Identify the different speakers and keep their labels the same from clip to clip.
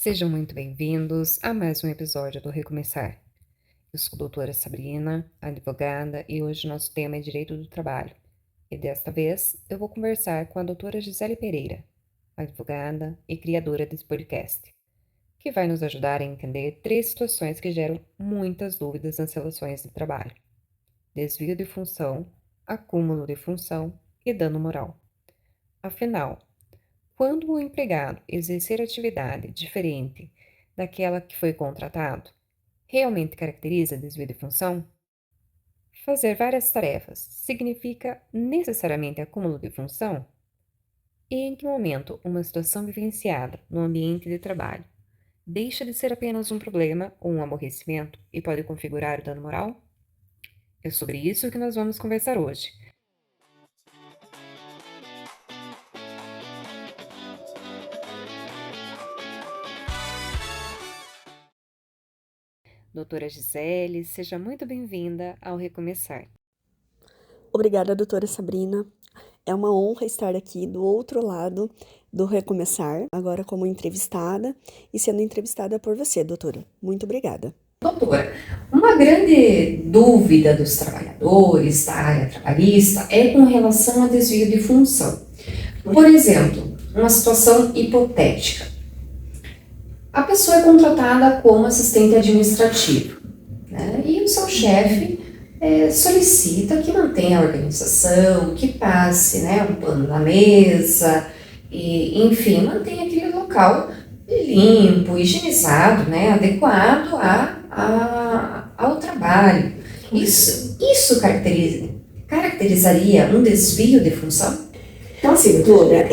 Speaker 1: Sejam muito bem-vindos a mais um episódio do Recomeçar. Eu sou a doutora Sabrina, advogada, e hoje nosso tema é Direito do Trabalho. E desta vez eu vou conversar com a doutora Gisele Pereira, advogada e criadora desse podcast, que vai nos ajudar a entender 3 situações que geram muitas dúvidas nas relações de trabalho: desvio de função, acúmulo de função e dano moral. Afinal, quando o empregado exercer atividade diferente daquela que foi contratado, realmente caracteriza desvio de função? Fazer várias tarefas significa necessariamente acúmulo de função? E em que momento uma situação vivenciada no ambiente de trabalho deixa de ser apenas um problema ou um aborrecimento e pode configurar o dano moral? É sobre isso que nós vamos conversar hoje. Doutora Gisele, seja muito bem-vinda ao Recomeçar.
Speaker 2: Obrigada, doutora Sabrina. É uma honra estar aqui do outro lado do Recomeçar, agora como entrevistada e sendo entrevistada por você, doutora. Muito obrigada.
Speaker 3: Doutora, uma grande dúvida dos trabalhadores da área trabalhista é com relação a desvio de função. Por exemplo, uma situação hipotética. A pessoa é contratada como assistente administrativo, né? E o seu chefe solicita que mantenha a organização, que passe, né, um pano na mesa, e, enfim, mantenha aquele local limpo, higienizado, né, adequado ao trabalho. Isso caracterizaria um desvio de função?
Speaker 2: Então, assim, doutora,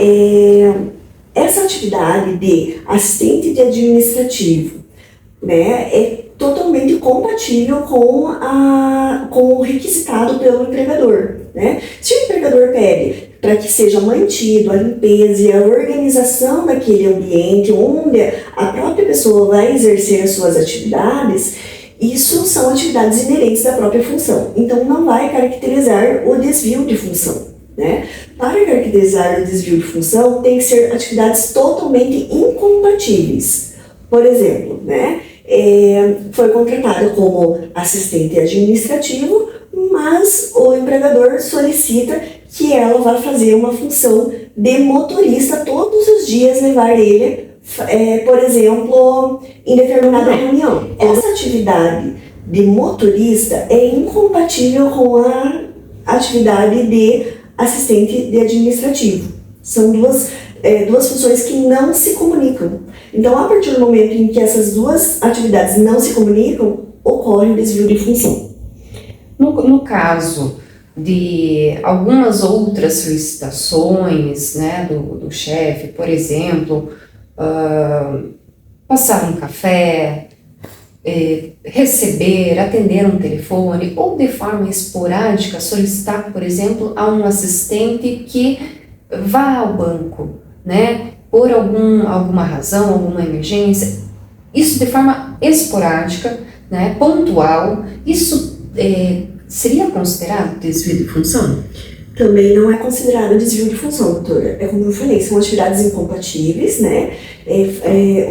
Speaker 2: essa atividade de assistente de administrativo, né, é totalmente compatível com o requisitado pelo empregador, né? Se o empregador pede para que seja mantido a limpeza e a organização daquele ambiente onde a própria pessoa vai exercer as suas atividades, isso são atividades inerentes da própria função. Então, não vai caracterizar o desvio de função, né? Para caracterizar o desvio de função, tem que ser atividades totalmente incompatíveis. Por exemplo, né? Foi contratada como assistente administrativo, mas o empregador solicita que ela vá fazer uma função de motorista todos os dias, levar ele, por exemplo, em determinada reunião. Essa atividade de motorista é incompatível com a atividade de assistente de administrativo. São duas funções que não se comunicam. Então, a partir do momento em que essas duas atividades não se comunicam, ocorre o desvio de função.
Speaker 3: No caso de algumas outras solicitações, né, do chefe, por exemplo, passar um café, receber, atender um telefone, ou de forma esporádica solicitar, por exemplo, a um assistente que vá ao banco, né, por alguma razão, alguma emergência, isso de forma esporádica, né, pontual, isso seria considerado desvio de função?
Speaker 2: Também não é considerado desvio de função, doutora. É como eu falei, são atividades incompatíveis, né?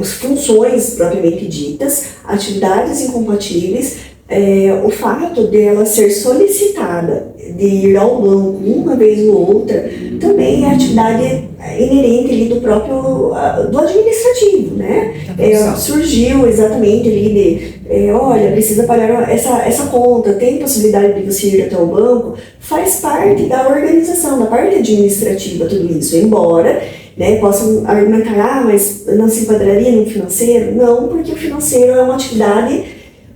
Speaker 2: As funções propriamente ditas, atividades incompatíveis, o fato dela ser solicitada de ir ao banco uma vez ou outra, também é atividade inerente ali do administrativo, né? Surgiu exatamente ali olha, precisa pagar essa conta, tem possibilidade de você ir até o banco, faz parte da organização, da parte administrativa, tudo isso, embora, né, possam argumentar, mas não se enquadraria no financeiro? Não, porque o financeiro é uma atividade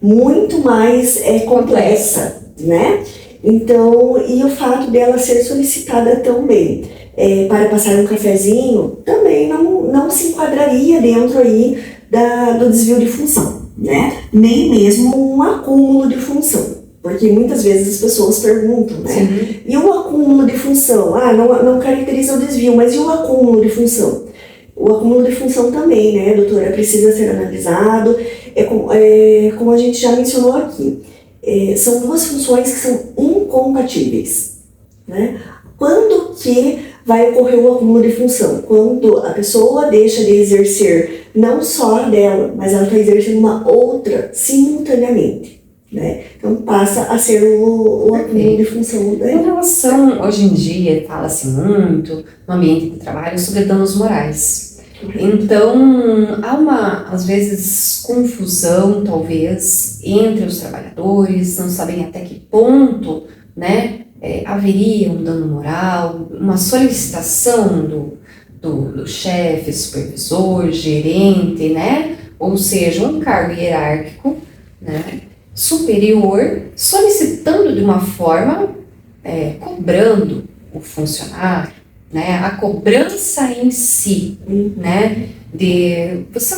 Speaker 2: muito mais complexa, né? Então, e o fato dela ser solicitada também para passar um cafezinho, também não se enquadraria dentro aí do desvio de função, né? Nem mesmo um acúmulo de função, porque muitas vezes as pessoas perguntam, né?
Speaker 3: Sim.
Speaker 2: E o acúmulo de função? Não caracteriza o desvio, mas e o acúmulo de função? O acúmulo de função também, né, doutora, precisa ser analisado, como a gente já mencionou aqui, são duas funções que são incompatíveis, né? Quando que vai ocorrer o acúmulo de função. Quando a pessoa deixa de exercer não só a dela, mas ela está exercendo uma outra simultaneamente, né? Então passa a ser o acúmulo de função
Speaker 3: Em relação, hoje em dia, fala-se muito no ambiente de trabalho sobre danos morais. Então, há uma, às vezes, confusão, talvez, entre os trabalhadores, não sabem até que ponto, né, haveria um dano moral, uma solicitação do chefe, supervisor, gerente, né, ou seja, um cargo hierárquico, né, superior, solicitando de uma forma, cobrando o funcionário, né, a cobrança em si, né, de você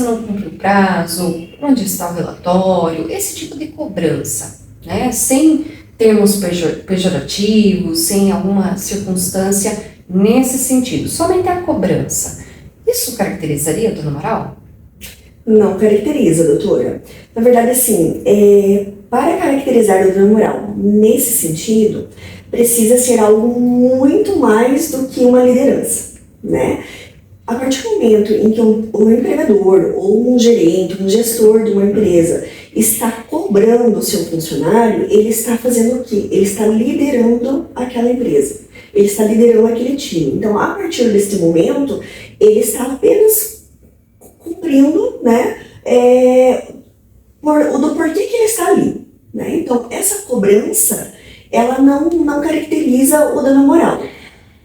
Speaker 3: não cumpre o prazo, onde está o relatório, esse tipo de cobrança, né, sem termos pejorativos, sem alguma circunstância nesse sentido, somente a cobrança. Isso caracterizaria o dano moral?
Speaker 2: Não caracteriza, doutora. Na verdade, assim, para caracterizar o dano moral nesse sentido, precisa ser algo muito mais do que uma liderança, né? A partir do momento em que um empregador ou um gerente, um gestor de uma empresa está cobrando o seu funcionário, ele está fazendo o quê? Ele está liderando aquela empresa, ele está liderando aquele time. Então, a partir desse momento, ele está apenas cumprindo, né, do porquê que ele está ali, né? Então, essa cobrança, ela não caracteriza o dano moral.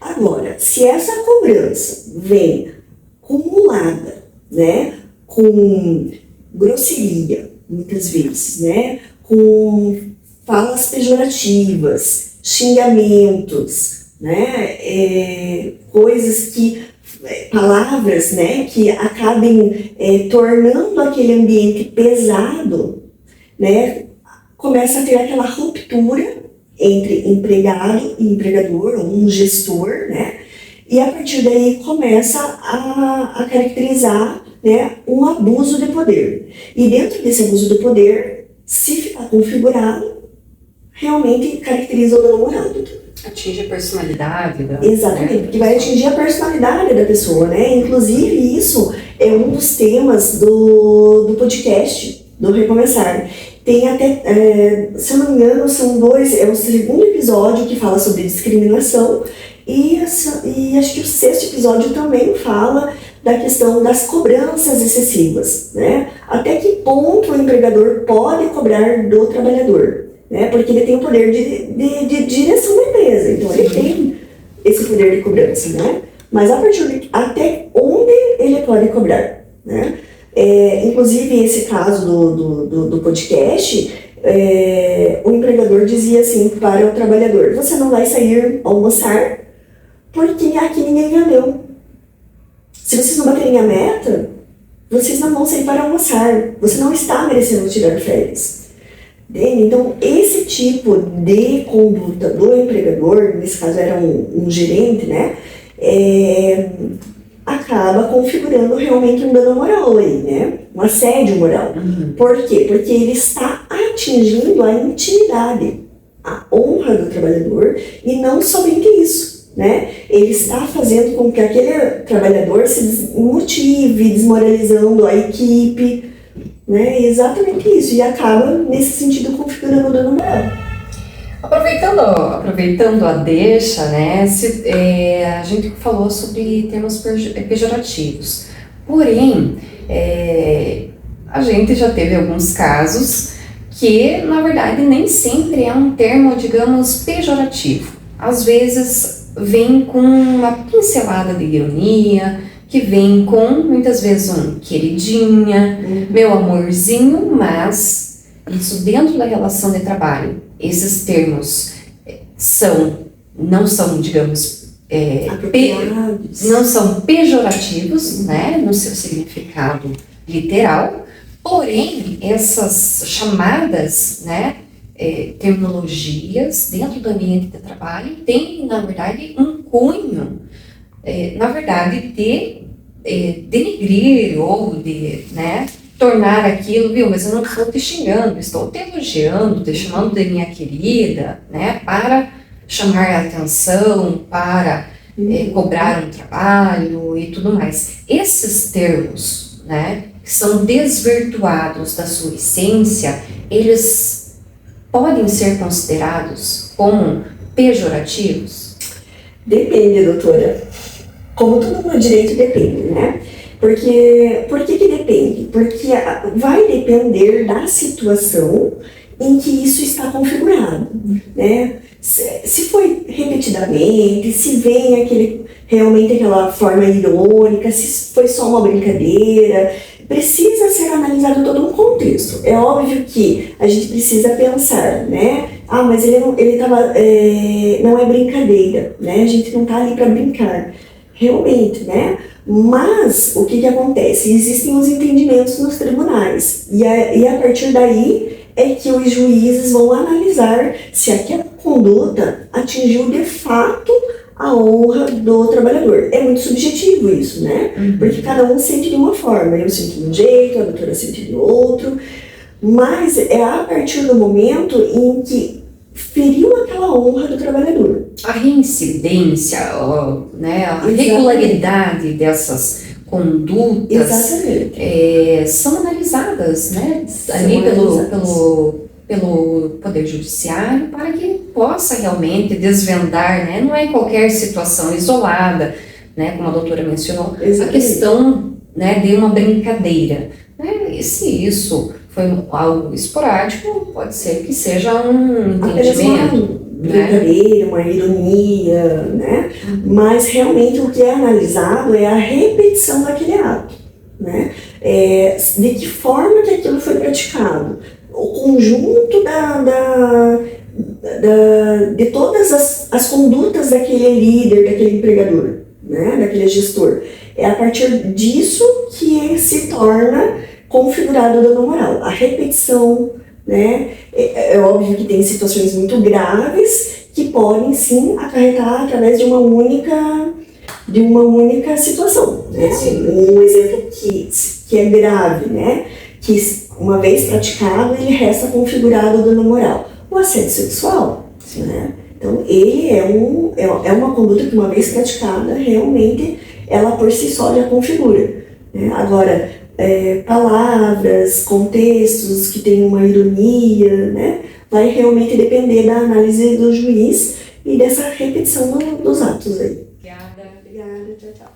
Speaker 2: Agora, se essa cobrança vem acumulada, né, com grosseria, muitas vezes, né, com falas pejorativas, xingamentos, né, palavras, né, que acabem tornando aquele ambiente pesado, né, começa a ter aquela ruptura entre empregado e empregador, ou um gestor, né? E a partir daí começa a caracterizar, né, um abuso de poder. E dentro desse abuso de poder, se ficar configurado, realmente caracteriza o dano moral.
Speaker 3: Atinge a personalidade da...
Speaker 2: Exatamente, porque vai atingir a personalidade da pessoa, né? Inclusive, isso é um dos temas do podcast, do Recomeçar. Tem até, se eu não me engano, são dois, é o segundo episódio que fala sobre discriminação e acho que o sexto episódio também fala da questão das cobranças excessivas, né? Até que ponto o empregador pode cobrar do trabalhador, né? Porque ele tem o poder de direção da empresa, então ele tem esse poder de cobrança, né? Mas a partir de até onde ele pode cobrar, né? Inclusive, esse caso do podcast, o empregador dizia assim para o trabalhador: você não vai sair almoçar porque aqui ninguém vendeu. Se vocês não baterem a meta, vocês não vão sair para almoçar. Você não está merecendo tirar férias. Então, esse tipo de conduta do empregador, nesse caso era um gerente, né? Acaba configurando realmente um dano moral aí, né? Um assédio moral. Por quê? Porque ele está atingindo a intimidade, a honra do trabalhador, e não somente isso, né? Ele está fazendo com que aquele trabalhador se desmotive, desmoralizando a equipe, né? Exatamente isso, e acaba, nesse sentido, configurando o dano moral.
Speaker 3: Aproveitando a deixa, né, a gente falou sobre termos pejorativos, porém, a gente já teve alguns casos que, na verdade, nem sempre é um termo, digamos, pejorativo. Às vezes, vem com uma pincelada de ironia, que vem com, muitas vezes, um queridinha, meu amorzinho, mas isso dentro da relação de trabalho. Esses termos não são, digamos, não são pejorativos, né, no seu significado literal, porém, essas chamadas, né, terminologias dentro do ambiente de trabalho têm, na verdade, um cunho, na verdade, de denegrir ou de, né, tornar aquilo, viu, mas eu não estou te xingando, estou te elogiando, te chamando de minha querida, né, para chamar a atenção, para cobrar um trabalho e tudo mais. Esses termos, né, que são desvirtuados da sua essência, eles podem ser considerados como pejorativos?
Speaker 2: Depende, doutora. Como tudo no direito depende, né? Por que depende? Porque vai depender da situação em que isso está configurado, né? Se foi repetidamente, se vem realmente aquela forma irônica, se foi só uma brincadeira, precisa ser analisado todo um contexto. É óbvio que a gente precisa pensar, né? Ah, mas não é brincadeira, né? A gente não está ali para brincar, realmente, né? Mas o que acontece? Existem os entendimentos nos tribunais e a partir daí é que os juízes vão analisar se aquela conduta atingiu de fato a honra do trabalhador. É muito subjetivo isso, né? Porque cada um sente de uma forma. Eu sinto de um jeito, a doutora sente de outro. Mas é a partir do momento em que feriu aquela honra do trabalhador.
Speaker 3: A reincidência, né, a regularidade dessas condutas são analisadas, né, ali pelo Poder Judiciário para que possa realmente desvendar, né, não é qualquer situação isolada, né, como a doutora mencionou, a questão, né, de uma brincadeira, né, e se isso foi algo esporádico, pode ser que seja um entendimento,
Speaker 2: brincadeira, uma ironia, né? Mas realmente o que é analisado é a repetição daquele ato, né? De que forma que aquilo foi praticado, o conjunto de todas as condutas daquele líder, daquele empregador, né? Daquele gestor. É a partir disso que se torna configurado o dano moral. A repetição, né? É óbvio que tem situações muito graves que podem sim acarretar através de uma única situação, né? Um exemplo que é grave, né? Que uma vez praticado ele resta configurado o dano moral. O assédio sexual, né? Então ele é uma conduta que uma vez praticada realmente ela por si só já configura, né? Agora palavras, contextos que tem uma ironia, né? Vai realmente depender da análise do juiz e dessa repetição dos atos aí.
Speaker 3: Obrigada.
Speaker 2: Obrigada, tchau, tchau.